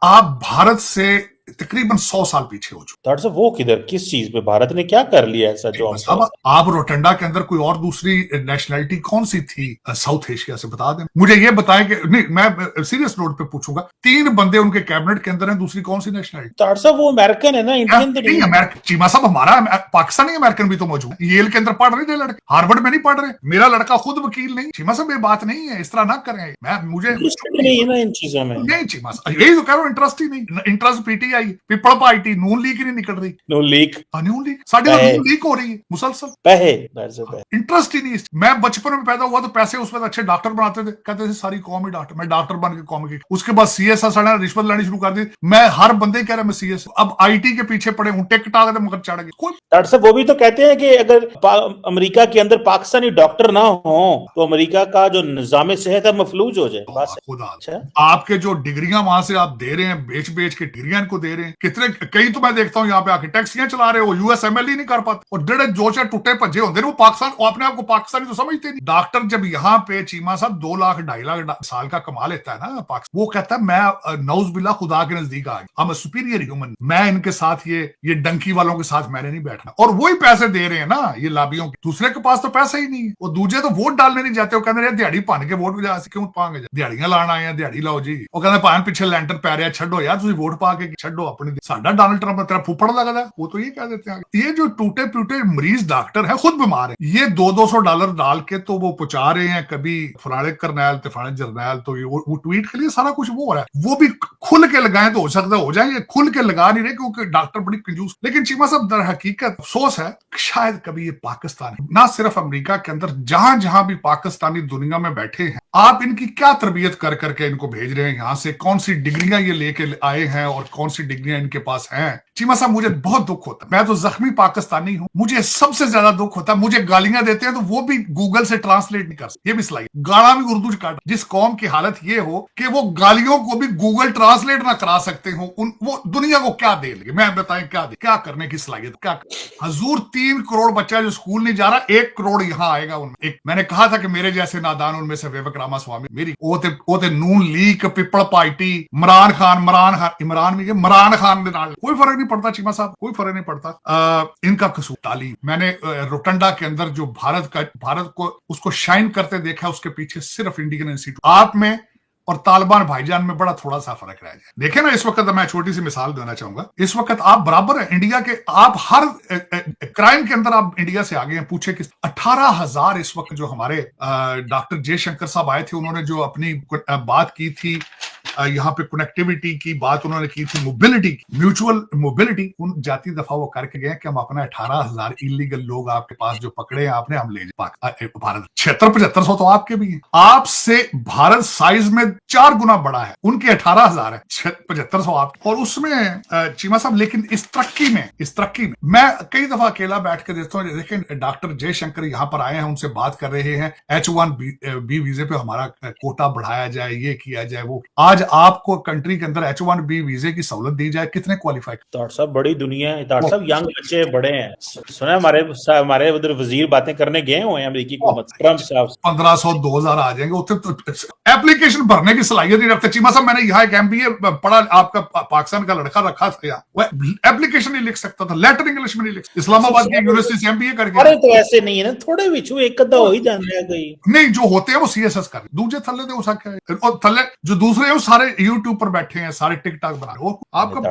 आप भारत से तकरीबन 100 साल पीछे हो चुके। डॉक्टर साहब वो किधर, किस चीज पे भारत ने क्या कर लिया ऐसा जो हम अब आप रोटंडा के अंदर कोई और दूसरी नेशनलिटी कौन सी थी साउथ एशिया से, बता दें मुझे, ये बताएं कि नहीं, मैं सीरियस नोट पे पूछूंगा, 3 बंदे उनके कैबिनेट के अंदर हैं, दूसरी कौन सी नेशनलिटी? डॉक्टर साहब वो अमेरिकन है ना, इंडियन तो नहीं अमेरिकन। चीमा साहब हमारा पाकिस्तानी अमेरिकन भी तो मौजूद है, येल के अंदर पढ़ रहे थे लड़के, हार्वर्ड में नहीं पढ़ रहे, मेरा लड़का खुद वकील नहीं। चीमा साहब ये बात नहीं है, इस तरह ना करें, मैं मुझे नहीं है ना इन चीजों में। नहीं चीमा साहब, यही तो कह रहा हूं, इंटरेस्ट ही नहीं, इंटरेस्ट पीटीआई पीपल पार्टी नून लीग ही नहीं निकल रही। नून लीग, नून लीग साड़ी नून लीग हो रही है मुसलसल, पैसे इंटरेस्ट ही नहीं। मैं बचपन में पैदा हुआ तो पैसे उस वक्त अच्छे डॉक्टर बनाते थे, कहते थे सारी कौम ही डॉक्टर, मैं डॉक्टर बन के कौम की। उसके बाद सीएस साढ़े रिश्वत लेनी शुरू कर दी, मैं हर बंदे कह रहा मैं सीएस, अब आईटी के पीछे पड़े हूं, टिकटॉक के मगर चढ़ गए। डॉक्टर साहब वो भी तो कहते हैं कि अगर अमेरिका के अंदर पाकिस्तानी डॉक्टर ना हो तो अमेरिका का जो निजाम सेहत है मफलूज हो जाए। बस खुदा अच्छा? आपके जो डिग्रियां वहां से आप दे रहे हैं, बेच बेच के डिग्रियां इनको दे रहे हैं, कितने कई तो मैं देखता हूं यहाँ पे आके टैक्सियां चला रहे हो, यूएसएमएल ही नहीं कर पाते, और डेढ़ जोचे टुटे भज्जे होते वो पाकिस्तान, वो अपने आप को पाकिस्तानी तो समझते नहीं। डॉक्टर जब यहाँ पे चीमा साहब 2 लाख 2.5 लाख साल का कमा लेता है ना पाकिस्तान, वो कहता है मैं नौज बिल्ला खुदा के नजदीक आ गया, सुपीरियर ह्यूमन, मैं इनके साथ ये डंकी वालों के साथ मैंने नहीं बैठना। और वही पैसे दे रहे हैं ना ये लाबियों के, दूसरे के पास तो पैसा ही नहीं है, वो दूसरे तो वोट डालने नहीं जाते, वो कहते दिहाड़ी पान के वोट क्यों पाएंगे, दिहाड़ियां लाना आए दिहाड़ी लाओ जी, वो कहते पान पिछले लैंटर पै रहा, छो यार तुम वोट पा के छो अपनी, साडा डोनाल्ड ट्रंप तेरा फुफड़ लगता है, वो तो ये कह देते हैं। ये जो टूटे टूटे मरीज डॉक्टर है खुद बीमार है, ये $200 डाल के तो वो पहुंचा रहे हैं, कभी फलाने करनैल तो फलाने जरनैल, तो वो ट्वीट के लिए सारा कुछ वो हो रहा है, वो भी खुल के लगाएं तो हो सकता हो जाए, ये खुल के लगा नहीं रहे क्योंकि डॉक्टर बड़ी कंजूस। लेकिन चीमा साहब दर हकीकत अफसोस है, शायद कभी ये पाकिस्तान ना सिर्फ अमेरिका के अंदर, जहां जहां भी पाकिस्तानी दुनिया में बैठे हैं, आप इनकी क्या तरबियत कर करके इनको भेज रहे हैं यहां से, कौन सी डिग्रियां ये लेके आए हैं और कौन सी डिग्रियां इनके पास हैं। चीमा साहब मुझे बहुत दुख होता है, मैं तो जख्मी पाकिस्तानी हूं, मुझे सबसे ज्यादा दुख होता है, मुझे गालियां देते हैं तो वो भी गूगल से ट्रांसलेट नहीं कर सकते, ये भी सलाई गाला भी उर्दू काट, जिस कौम की हालत ये हो कि वो गालियों को भी गूगल ट्रांसलेट ना करा सकते हो, वो दुनिया को क्या दे लेंगे, मैं बताएं क्या करने की सलाहियत, क्या हजूर 3 करोड़ बच्चा जो स्कूल नहीं जा रहा, 1 करोड़ यहां आएगा उनमें। एक मैंने कहा था कि मेरे जैसे नादान उनमें से विवेक रामास्वामी, मेरी ओते Noon league people party Imran Khan कोई फर्क नहीं पड़ता चीमा साहब, कोई फर्क नहीं पड़ता। इनका कसूर तालीम, मैंने रोटंडा के अंदर जो भारत को उसको शाइन करते देखा, उसके पीछे सिर्फ इंडियन इंस्टीट्यूट, आप में और तालिबान भाईजान में बड़ा थोड़ा सा फर्क रह जाए। देखे ना इस वक्त, मैं छोटी सी मिसाल देना चाहूंगा, इस वक्त आप बराबर है इंडिया के, आप हर क्राइम के अंदर आप इंडिया से आगे हैं, पूछे कि 18,000 इस वक्त जो हमारे डॉक्टर जयशंकर साहब आए थे, उन्होंने जो अपनी बात की थी, यहाँ पे कनेक्टिविटी की बात उन्होंने की थी, मोबिलिटी, म्यूचुअल मोबिलिटी, उन जाती दफा वो करके गए कि हम अपना 18,000 इलीगल लोग आपके पास जो पकड़े हैं आपने, हम ले जाए भारत। 76-7500 तो आपके भी हैं, आपसे भारत साइज में 4 गुना बड़ा है, उनके 18,000 है, 7500 आपके। और उसमें चीमा साहब, लेकिन इस तरक्की में मैं कई दफा अकेला बैठ के देखता हूँ, देखें डॉक्टर जयशंकर यहाँ पर आए हैं, उनसे बात कर रहे हैं, H1B वीजे पे हमारा कोटा बढ़ाया जाए, ये किया जाए, वो। आज आपको कंट्री के अंदर H1B वीजे की सहूलत दी जाए, कितने क्वालिफाई? डॉक्टर साहब बड़ी दुनिया है, डॉक्टर साहब यंग बच्चे बड़े हैं, सुना हमारे उधर वजीर बातें करने गए हुए हैं अमेरिकी हुकूमत, ट्रंप साहब। 1500 2000 आ जाएंगे, उत्तर तो एप्लीकेशन भरने की सलाहियत नहीं रखते। चीमा साहब मैंने यहाँ एक MBA पढ़ा, आपका पाकिस्तान का लड़का रखा था, वो एप्लीकेशन नहीं लिख सकता था, लेटर इंग्लिश में नहीं लिख सकता, इस्लामाबाद की यूनिवर्सिटी से MBA करके। अरे तो ऐसे नहीं है ना, थोड़े भी एक अद्धा हो ही जाने है कोई नहीं, जो होते हैं वो CSS कर, दूसरे थल्ले थे उसा क्या, और थल्ले जो दूसरे हैं वो सारे यूट्यूब पर बैठे हैं, सारे टिकटॉक बना रहे हो। आपका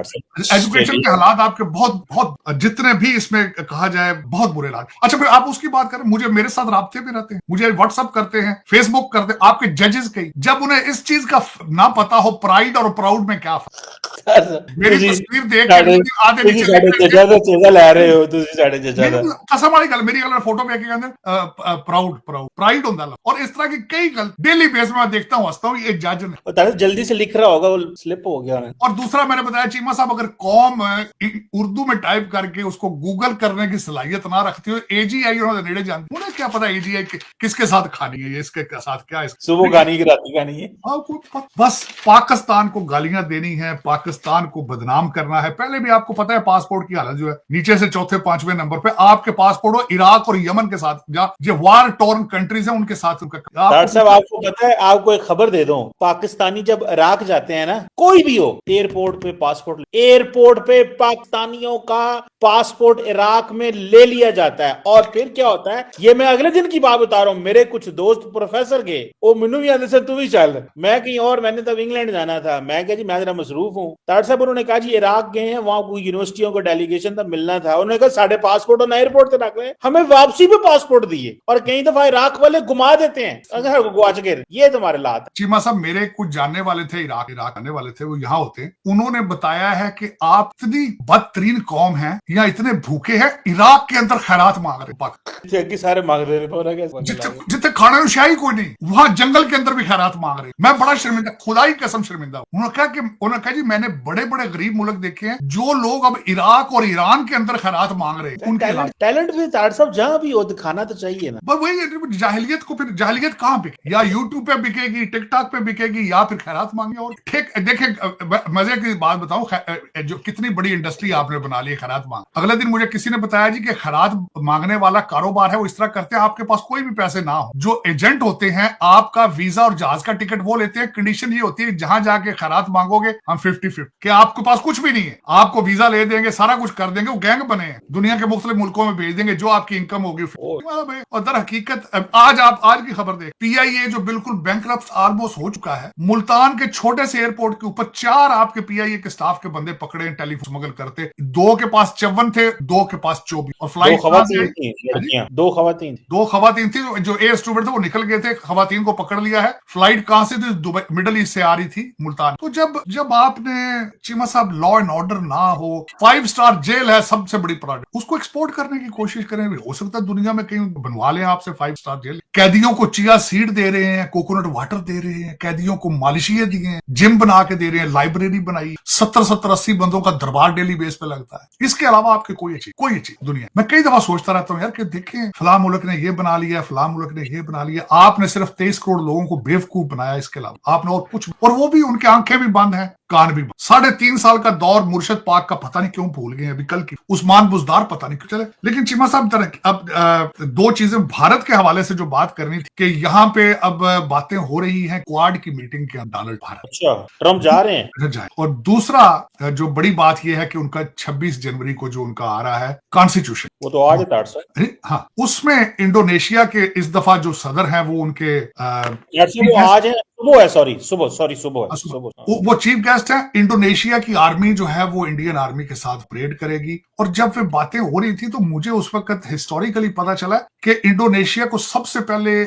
एजुकेशन के हालात आपके बहुत जितने भी इसमें कहा जाए बहुत बुरे हाल। अच्छा फिर आप उसकी बात करें, मुझे मेरे साथ राब्ते में रहते हैं, मुझे व्हाट्सएप करते हैं, फेसबुक करते हैं, आपके जजेस कई, जब उन्हें इस चीज का ना पता हो प्राइड और प्राउड में क्या मेरी तस्वीर देख आधे ले रहे हो कसम वाली गल, मेरी गल फोटो में प्राउड प्राइड होता है, और इस तरह की कई गल डेली बेस में देखता हूँ, हंसता हूँ, ये जज ने जल्दी से लिख रहा होगा, वो स्लिप हो गया। और दूसरा मैंने बताया चीमा साहब, अगर कौम उर्दू में टाइप करके उसको गूगल करने की सलाहियत ना रखती हो, AGI उन्होंने नेड़े जानती, उन्हें क्या पता AGI किसके साथ खानी है, इसके साथ क्या है, सुबह खानी की रात खानी है, बस पाकिस्तान को गालियां देनी है, पाकिस्तान पाकिस्तान को बदनाम करना है। पहले भी आपको पता है पासपोर्ट की हालत जो है, नीचे से चौथे पांचवें नंबर पे आपके पासपोर्ट हो इराक और यमन के साथ, जो वार टॉर्न कंट्रीज है उनके साथ उनका। डॉक्टर साहब आपको पता है, आपको एक खबर दे दूं, पाकिस्तानी जब इराक जाते हैं ना, कोई भी हो, एयरपोर्ट पे पासपोर्ट, एयरपोर्ट पे पाकिस्तानियों का पासपोर्ट इराक में ले लिया जाता है। और फिर क्या होता है, ये मैं अगले दिन की बात बता रहा हूं, मेरे कुछ दोस्त प्रोफेसर गए, वो मैनू भी आते से तू भी चल, मैं कहीं और, मैंने तब इंग्लैंड जाना था, मैं कहा जी मैं जरा मसरूफ हूँ। डॉक्टर साहब उन्होंने कहा जी इराक गए हैं, वहां कोई यूनिवर्सिटियों को डेलीगेशन था, मिलना था, उन्होंने कहा साढ़े पासपोर्ट और एयरपोर्ट से रख रहे, हमें वापसी पे पासपोर्ट दिए, और कई दफा इराक वाले घुमा देते हैं अगर गुआच गए। ये तुम्हारे लात है। चीमा साहब मेरे कुछ जानने वाले थे, इराक आने वाले थे, वो यहाँ होते, उन्होंने बताया है कि आप इतनी बदतरीन कौम है, या इतने भूखे हैं, इराक के अंदर खैरात मांग रहे, सारे मांग रहे, जितने खाना शाही कोई नहीं, वहां जंगल के अंदर भी खैरात मांग रहे। मैं बड़ा शर्मिंदा, खुदाई कसम शर्मिंदा। उन्होंने कहा जी मैंने बड़े बड़े गरीब मुल्क देखे हैं जो लोग अब इराक और ईरान के अंदर खैरात मांग रहे हैं। उनके टैलेंट भी तार साहब जहां भी हो दिखाना तो चाहिए ना। बस वही जाहिलियत को, फिर जाहिलियत कहाँ बिके, या यूट्यूब पे बिकेगी, टिकटॉक पे बिकेगी, या फिर खैरात मांगे। और ठीक देखें, मजे की बात बताऊं, जो कितनी बड़ी इंडस्ट्री आपने बना ली है खैरात मांग। अगले दिन मुझे किसी ने बताया जी कि खैरात मांगने वाला कारोबार है, वो इस तरह करते हैं, आपके पास कोई भी पैसे ना हो, जो एजेंट होते हैं आपका वीजा और जहाज का टिकट वो लेते हैं। कंडीशन ये होती है जहां जाके खैरात मांगोगे हम 50-50, कि आपके पास कुछ भी नहीं है, आपको वीजा ले देंगे, सारा कुछ कर देंगे, वो गैंग बने हैं, दुनिया के मुख्तलिफ मुल्कों में भेज देंगे, जो आपकी इनकम होगी। और दर हकीकत आज की खबर देख, PIA जो बिल्कुल बैंकरप्ट ऑलमोस्ट हो चुका है, मुल्तान के छोटे से एयरपोर्ट के ऊपर 4 आपके PIA के स्टाफ के बंदे पकड़े हैं, टेलीफोन स्मगल करते। 2 के पास 54 थे, 2 के पास 24, और फ्लाइट 2 खवातीन थी, जो एयर स्टूवर्ड थे वो निकल गए थे, खवातीन को पकड़ लिया है। फ्लाइट कहां से थी? दुबई, मिडल ईस्ट से आ रही थी मुल्तान। तो जब आपने चीमा साहब लॉ एंड ऑर्डर ना हो, 5 स्टार जेल है सबसे बड़ी प्रोडक्ट, उसको एक्सपोर्ट करने की कोशिश करें, हो सकता है दुनिया में कहीं बनवा लें आपसे 5 स्टार जेल। कैदियों को चिया सीड दे रहे हैं, कोकोनट वाटर दे रहे हैं, कैदियों को मालिशिया दिए हैं, जिम बना के दे रहे हैं, लाइब्रेरी बनाई, 70-80 बंदों का दरबार डेली बेस पे लगता है। इसके अलावा आपके कोई अच्छी दुनिया। मैं कई दफा सोचता रहता हूँ यार कि देखें फलां मुल्क ने ये बना लिया, फलां मुल्क ने ये बना लिया, आपने सिर्फ 23 करोड़ लोगों को बेवकूफ बनाया, इसके अलावा आपने और कुछ, और वो भी उनकी आंखें भी बंद हैं, कान भी बंद। 3.5 साल का दौर मुर्शद पाक का पता नहीं क्यों भूल गए, अभी कल की उस्मान बुजदार पता नहीं क्यों चले। लेकिन चीमा साहब अब 2 चीजें भारत के हवाले से जो बात करनी थी, कि यहाँ पे अब बातें हो रही हैं क्वाड की मीटिंग के डोनाल्ड भारत, अच्छा ट्रम्प जा रहे हैं जाए। और दूसरा जो बड़ी बात यह है कि उनका 26 जनवरी को जो उनका आ रहा है कॉन्स्टिट्यूशन, वो तो आज है सर। हाँ, उसमें इंडोनेशिया के इस दफा जो सदर हैं वो उनके वो आज है, सुबह है, सुबह वो चीफ गेस्ट है। इंडोनेशिया की आर्मी जो है वो इंडियन आर्मी के साथ परेड करेगी। और जब वे बातें हो रही थी तो मुझे उस वक्त हिस्टोरिकली पता चला कि इंडोनेशिया को सबसे पहले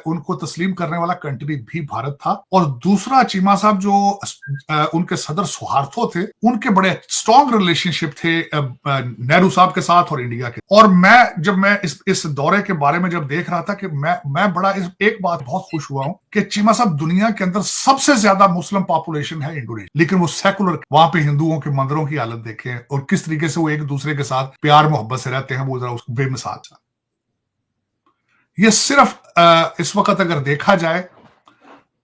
उनको तस्लीम करने वाला कंट्री भी भारत था। और दूसरा चीमा साहब जो उनके सदर सुहार्थो थे, उनके बड़े स्ट्रॉन्ग रिलेशनशिप थे नेहरू साहब के साथ और इंडिया के। और जब मैं इस दौरे के बारे में जब देख रहा था कि मैं बड़ा एक बात बहुत खुश हुआ हूं कि चीमा साहब दुनिया के अंदर सबसे ज्यादा मुस्लिम पॉपुलेशन है इंडोनेशिया, लेकिन वो सेकुलर, वहां पे हिंदुओं के मंदिरों की हालत देखें और किस तरीके से वो एक दूसरे के साथ प्यार मोहब्बत से रहते हैं, वो जरा उसको बेमिसाल था। ये सिर्फ इस वक्त अगर देखा जाए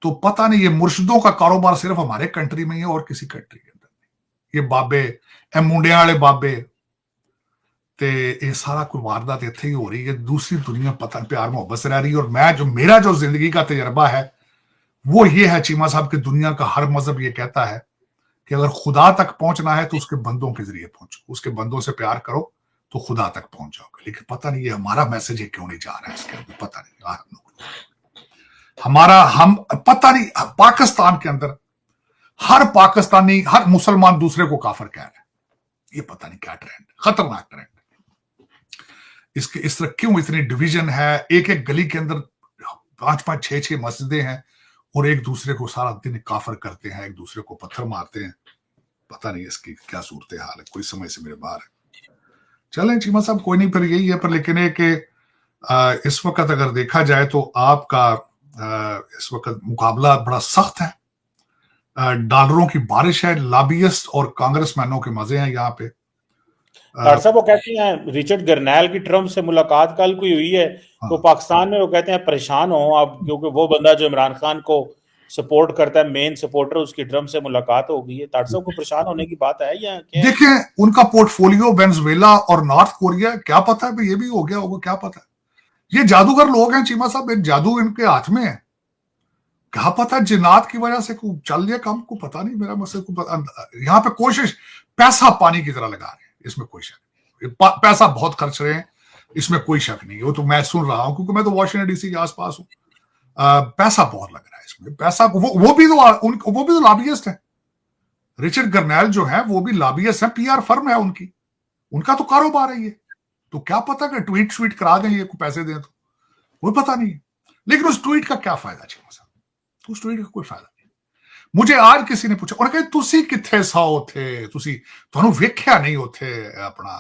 तो पता नहीं ये मुर्शिदों का कारोबार सिर्फ हमारे कंट्री में ही है और किसी कंट्री के अंदर नहीं। ये बाबे मुंडिया वाले बाबे ते ये सारा कोई वारदात इत्थे ही हो रही है, दूसरी दुनिया पता प्यार मोहब्बत से रह रही है। और मेरा जो जिंदगी का तजर्बा है वो ये है चीमा साहब कि दुनिया का हर मजहब ये कहता है कि अगर खुदा तक पहुंचना है तो उसके बंदों के जरिए पहुंचो, उसके बंदों से प्यार करो तो खुदा तक पहुंच जाओगे। लेकिन पता नहीं ये हमारा मैसेज है क्यों नहीं जा रहा है, इसके अंदर पता नहीं। हम पता नहीं, पाकिस्तान के अंदर हर पाकिस्तानी, हर मुसलमान दूसरे को काफिर कह रहा है। ये पता नहीं क्या ट्रेंड, खतरनाक ट्रेंड। इसके इस तरह क्यों इतनी डिवीजन है? एक एक गली के अंदर 5-5, 6-6 मस्जिदें हैं और एक दूसरे को सारा दिन काफिर करते हैं, एक दूसरे को पत्थर मारते हैं। पता नहीं इसकी क्या सूरत हाल है, कोई समझ से मेरे बाहर है। चलें चीमा साहब, कोई नहीं, फिर यही है। पर लेकिन है कि इस वक्त अगर देखा जाए तो आपका इस वक्त मुकाबला बड़ा सख्त है, डॉलरों की बारिश है, लॉबियस्ट और कांग्रेसमैनों के मजे हैं यहाँ पे। डॉक्टर साहब वो कहते हैं रिचर्ड गर्नैल की ट्रम्प से मुलाकात कल कोई हुई है, तो पाकिस्तान में वो कहते हैं परेशान हो आप, क्योंकि वो बंदा जो इमरान खान को सपोर्ट करता है, मेन सपोर्टर, उसकी ट्रम्प से मुलाकात हो गई है। ताड़ साहब को परेशान होने की बात है या क्या है? देखिए, उनका पोर्टफोलियो वेनेजुएला और नॉर्थ कोरिया, क्या पता है ये भी हो गया होगा, क्या पता है। ये जादूगर लोग हैं चीमा साहब, जादू इनके हाथ में है। क्या पता जिन्नात की वजह से चल गया काम, को पता नहीं। मेरा मसले को यहाँ पे कोशिश पैसा पानी की तरह लगा रहे हैं, इसमें कोई शक नहीं। पैसा बहुत खर्च रहे हैं, इसमें कोई शक नहीं। वो तो मैं सुन रहा हूं क्योंकि मैं तो वॉशिंगटन डीसी के आसपास हूं। पैसा बहुत लग रहा है इसमें। पैसा वो भी तो लॉबियस्ट है। रिचर्ड गर्नैल जो है वो भी लॉबियस्ट है, पीआर फर्म है उनकी, उनका तो कारोबार है ये। तो क्या पता कि ट्वीट श्वीट करा दें, ये को पैसे दें, तो कोई पता नहीं। लेकिन उस ट्वीट का क्या फायदा चीमा साहब, उस ट्वीट का कोई फायदा नहीं। मुझे आज किसी ने पूछा, उन्होंने कहा तुसी किथे साओ थे, तुसी ਤੁਹਾਨੂੰ ਵੇਖਿਆ नहीं होते अपना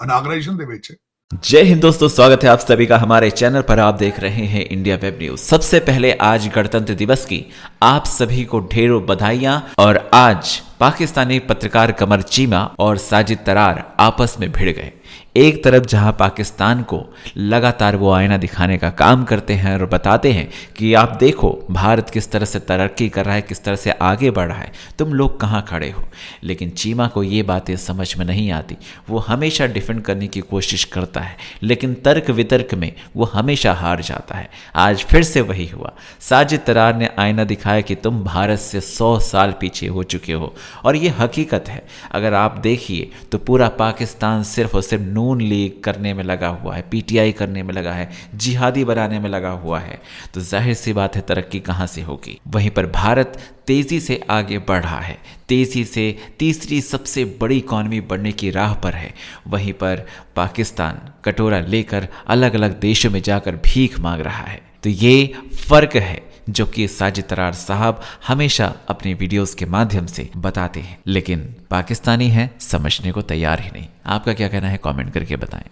इनॉग्रेशन दे विच। जय हिंद दोस्तों, स्वागत है आप सभी का हमारे चैनल पर। आप देख रहे हैं इंडिया वेब न्यूज। सबसे पहले आज गणतंत्र दिवस की आप सभी को ढेरों बधाइयां। और आज पाकिस्तानी पत्रकार कमर चीमा और साजिद तरार आपस में भिड़ गए। एक तरफ जहां पाकिस्तान को लगातार वो आईना दिखाने का काम करते हैं और बताते हैं कि आप देखो भारत किस तरह से तरक्की कर रहा है, किस तरह से आगे बढ़ रहा है, तुम लोग कहां खड़े हो। लेकिन चीमा को ये बातें समझ में नहीं आती। वो हमेशा डिफेंड करने की कोशिश करता है, लेकिन तर्क वितर्क में वो हमेशा हार जाता है। आज फिर से वही हुआ। साजिद तरार ने आईना दिखाया कि तुम भारत से 100 साल पीछे हो चुके हो, और ये हकीकत है। अगर आप देखिए तो पूरा पाकिस्तान सिर्फ और सिर्फ नून लीग करने में लगा हुआ है, पीटीआई करने में लगा है, जिहादी बनाने में लगा हुआ है, तो जाहिर सी बात है तरक्की कहां से होगी। वहीं पर भारत तेजी से आगे बढ़ रहा है, तेजी से तीसरी सबसे बड़ी इकॉनमी बनने की राह पर है। वहीं पर पाकिस्तान कटोरा लेकर अलग अलग देशों में जाकर भीख मांग रहा है। तो ये फर्क है जो कि साजिद तरार साहब हमेशा अपने वीडियोस के माध्यम से बताते हैं, लेकिन पाकिस्तानी हैं समझने को तैयार ही नहीं। आपका क्या कहना है, कमेंट करके बताएं।